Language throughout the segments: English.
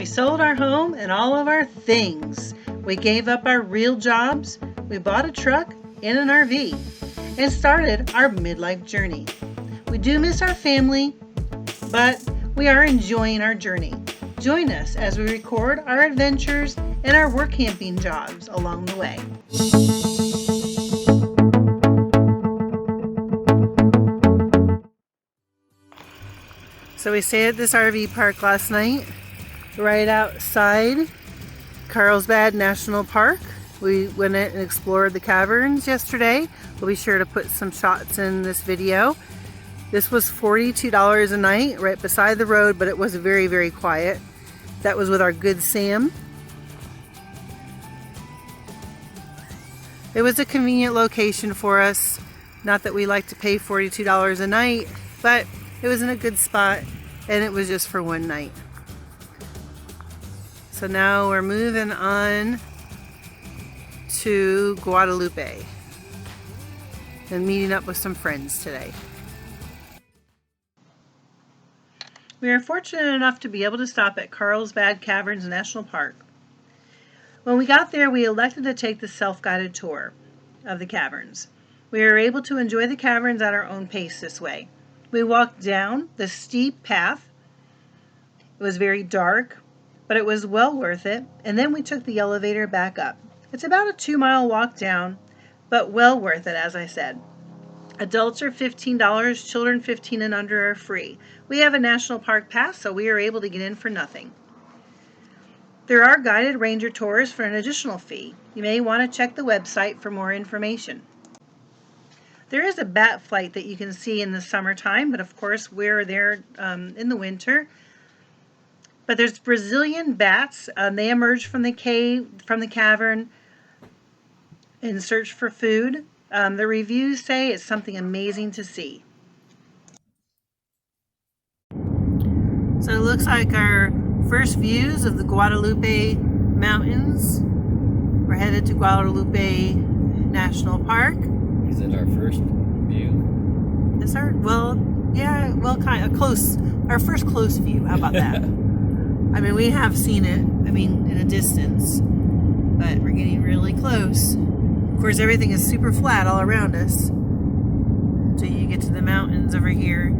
sold our home and all of our things. We gave up our real jobs. We bought a truck and an RV and started our midlife journey. We do miss our family, but we are enjoying our journey. Join us as we record our adventures and our workamping jobs along the way. So we stayed at this RV park last night, right outside Carlsbad National Park. We went in and explored the caverns yesterday. We'll be sure to put some shots in this video. This was $42 a night right beside the road, but it was very, very quiet. That was with our good Sam. It was a convenient location for us. Not that we like to pay $42 a night, but it was in a good spot and it was just for one night. So now we're moving on to Guadalupe and meeting up with some friends today. We are fortunate enough to be able to stop at Carlsbad Caverns National Park. When we got there, we elected to take the self-guided tour of the caverns. We were able to enjoy the caverns at our own pace this way. We walked down the steep path. It was very dark, but it was well worth it. And then we took the elevator back up. It's about a 2-mile walk down, but well worth it, as I said. Adults are $15, children 15 and under are free. We have a national park pass, so we are able to get in for nothing. There are guided ranger tours for an additional fee. You may want to check the website for more information. There is a bat flight that you can see in the summertime, but of course we're there in the winter. But there's Brazilian bats. They emerge from the cavern in search for food. The reviews say it's something amazing to see. So it looks like our first views of the Guadalupe Mountains. We're headed to Guadalupe National Park. Is it our first view? It's our, kind of close, our first close view. How about that? I mean, we have seen it, in a distance, but we're getting really close. Of course, everything is super flat all around us until you get to the mountains over here.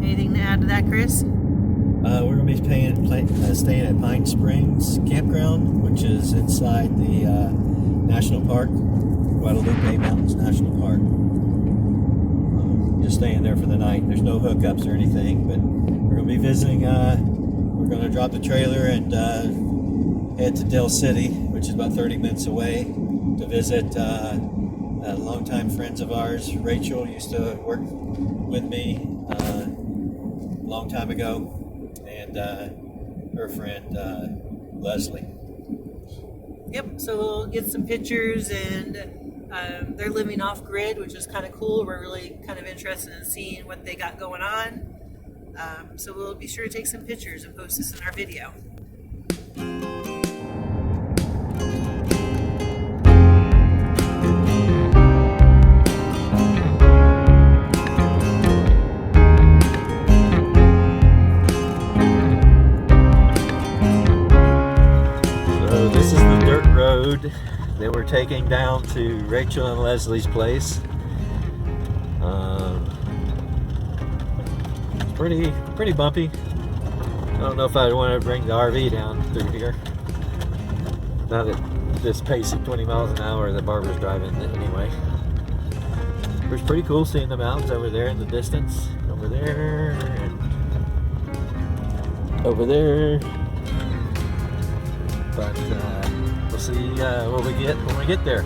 Anything to add to that, Chris? We're going to be staying at Pine Springs Campground, which is inside the National Park, Guadalupe Mountains National Park. Just staying there for the night. There's no hookups or anything, but we're going to be visiting. We're going to drop the trailer and head to Del City, which is about 30 minutes away, to visit longtime friends of ours. Rachel used to work with me a long time ago, and her friend Leslie. Yep, so we'll get some pictures, and they're living off grid, which is kind of cool. We're really kind of interested in seeing what they got going on. So we'll be sure to take some pictures and post this in our video. That we're taking down to Rachel and Leslie's place. It's pretty bumpy. I don't know if I'd want to bring the RV down through here. Not at this pace of 20 miles an hour that Barbara's driving anyway. It was pretty cool seeing the mountains over there in the distance. Over there and over there. But we'll see what we get when we get there.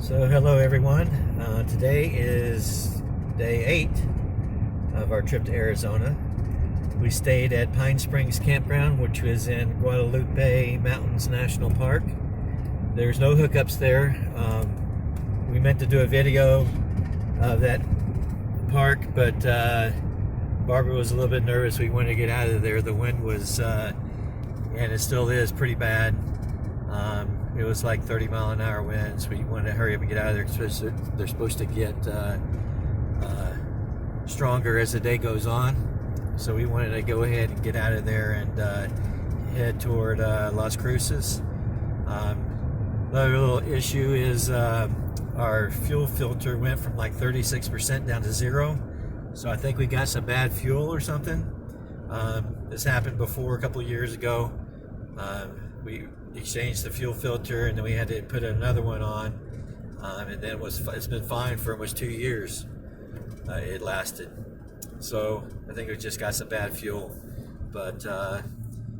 So hello everyone. Today is day 8 of our trip to Arizona. We stayed at Pine Springs Campground, which was in Guadalupe Mountains National Park. There's no hookups there. We meant to do a video of that park, but Barbara was a little bit nervous. We wanted to get out of there. The wind was, and it still is, pretty bad. It was like 30-mile-an-hour winds. We wanted to hurry up and get out of there because they're supposed to get stronger as the day goes on. So we wanted to go ahead and get out of there and head toward Las Cruces. Another little issue is our fuel filter went from like 36% down to 0. So I think we got some bad fuel or something. This happened before a couple of years ago. We exchanged the fuel filter and then we had to put another one on, and then it's been fine for almost 2 years. It lasted. So I think we just got some bad fuel, but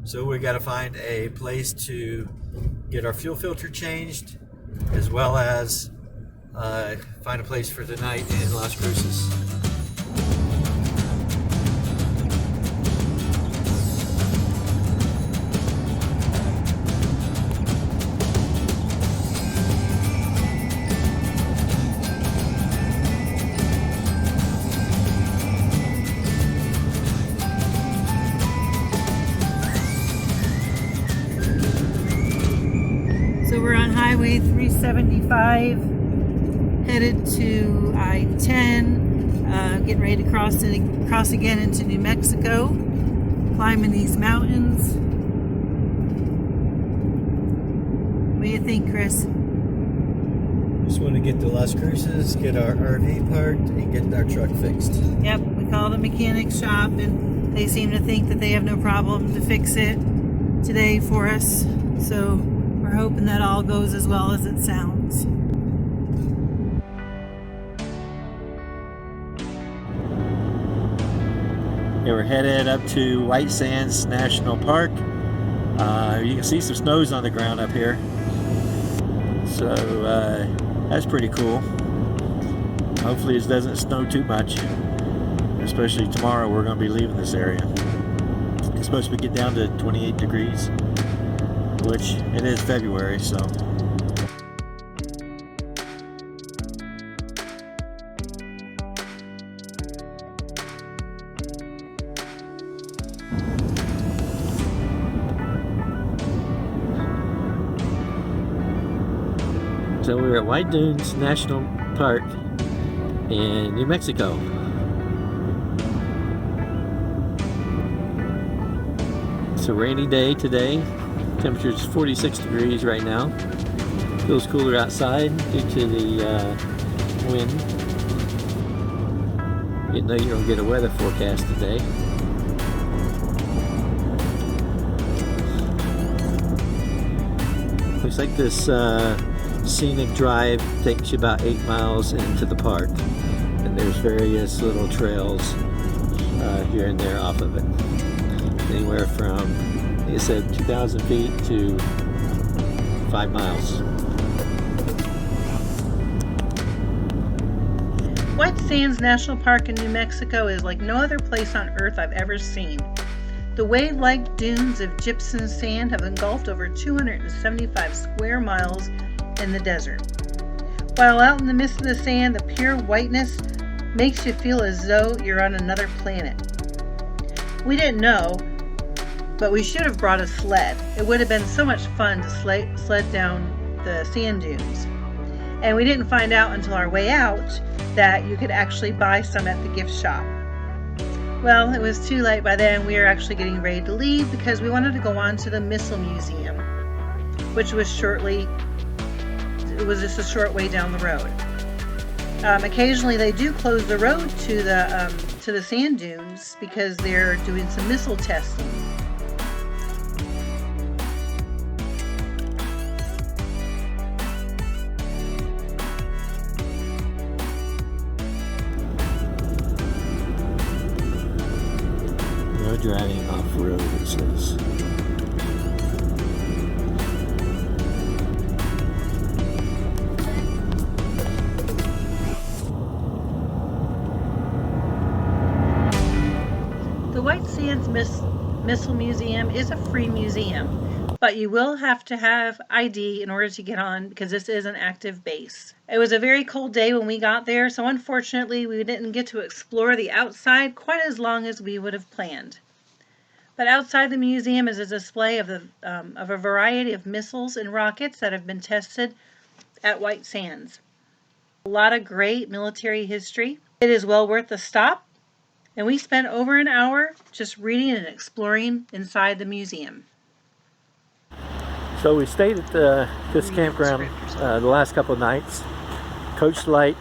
so we got to find a place to get our fuel filter changed, as well as find a place for the night in Las Cruces. We're on Highway 375, headed to I-10, getting ready to cross again into New Mexico, climbing these mountains. What do you think, Chris? Just want to get to Las Cruces, get our RV parked, and get our truck fixed. Yep, we called a mechanic shop, and they seem to think that they have no problem to fix it today for us. So we're hoping that all goes as well as it sounds. Yeah, we're headed up to White Sands National Park. You can see some snows on the ground up here. So that's pretty cool. Hopefully it doesn't snow too much. Especially tomorrow, we're going to be leaving this area. It's supposed to get down to 28 degrees. Which it is February, so. So we're at White Dunes National Park in New Mexico. It's a rainy day today. Temperature's 46 degrees right now. Feels cooler outside due to the wind. You know you don't get a weather forecast today. Looks like this scenic drive takes you about 8 miles into the park. And there's various little trails here and there off of it. Anywhere from, like I said, 2,000 feet to 5 miles. White Sands National Park in New Mexico is like no other place on earth I've ever seen. The wave-like dunes of gypsum sand have engulfed over 275 square miles in the desert. While out in the midst of the sand, the pure whiteness makes you feel as though you're on another planet. We didn't know, but we should have brought a sled. It would have been so much fun to sled down the sand dunes. And we didn't find out until our way out that you could actually buy some at the gift shop. Well, it was too late by then. We were actually getting ready to leave because we wanted to go on to the Missile Museum, which was just a short way down the road. Occasionally they do close the road to the sand dunes because they're doing some missile testing. Driving off-road, it says. Missile Museum is a free museum, but you will have to have ID in order to get on because this is an active base. It was a very cold day when we got there, so unfortunately we didn't get to explore the outside quite as long as we would have planned. But outside the museum is a display of a variety of missiles and rockets that have been tested at White Sands. A lot of great military history. It is well worth the stop, and we spent over an hour just reading and exploring inside the museum. So we stayed at this campground the last couple of nights. Coachlight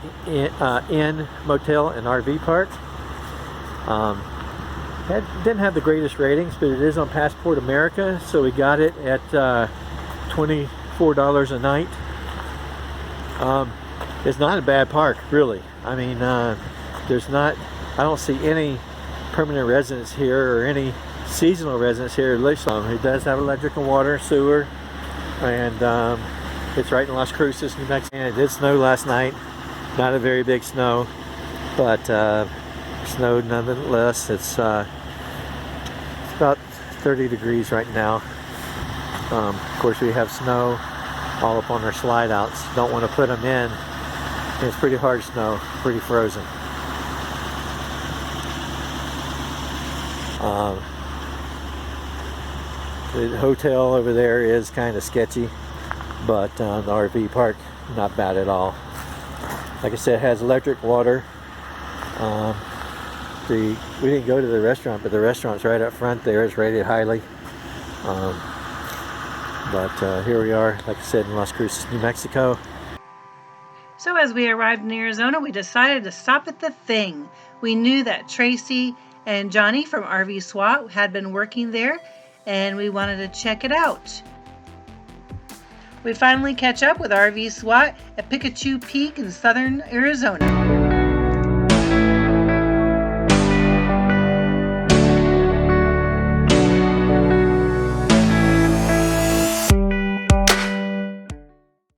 Inn, Motel, and RV Park. Didn't have the greatest ratings, but it is on Passport America, so we got it at $24 a night. It's not a bad park, really. I mean, I don't see any permanent residents here or any seasonal residents here. It does have electric and water, sewer, and it's right in Las Cruces, New Mexico. And it did snow last night. Not a very big snow, but snowed nonetheless. It's about 30 degrees right now. Of course, we have snow all up on our slide outs. Don't want to put them in. It's pretty hard snow, pretty frozen. The hotel over there is kind of sketchy, but the RV park, not bad at all. Like I said, it has electric, water. We didn't go to the restaurant, but the restaurant's right up front there. It's rated highly. But here we are, like I said, in Las Cruces, New Mexico. So as we arrived in Arizona, we decided to stop at the Thing. We knew that Tracy and Johnny from RV SWAT had been working there, and we wanted to check it out. We finally catch up with RV SWAT at Pikachu Peak in southern Arizona.